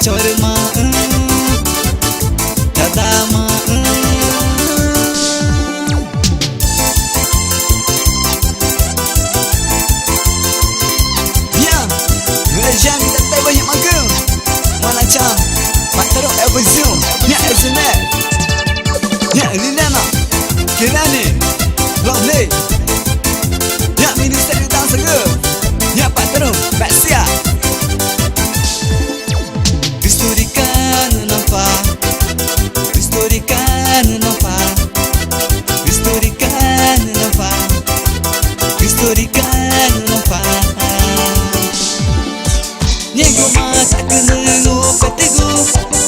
chorma kadama ya legend tak banyak mangga mana cam pak teruk ever zoom ya isn't ya Liliana Kirani Lovely ya minister utang segera ya pak teruk pak siap Nego masak lengo petigo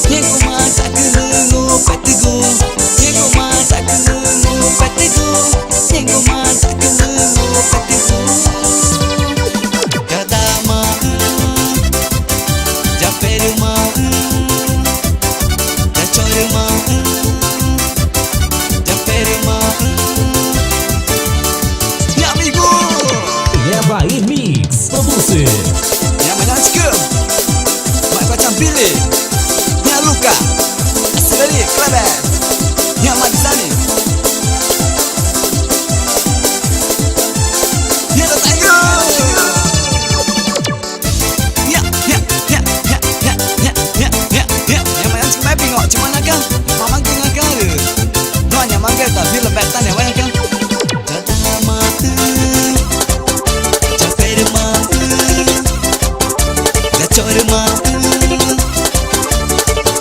Nego masak lengo petigo Nego masak lengo petigo Nego masak lengo petigo Kadama Japerma Jachorma Japerma Ya amigo Ya baik mix producer yang mana suka mak macam pilih yang luka asli kelebat yang mak di sini yang dah tanya yang mana suka mapping kok cuma nak kan mama kena kara doanya mangga tak bila betan yang banyak kan chorma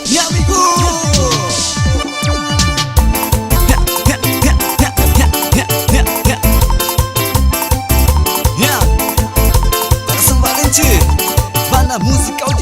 ya amigo ya para sembarang je mana musik kau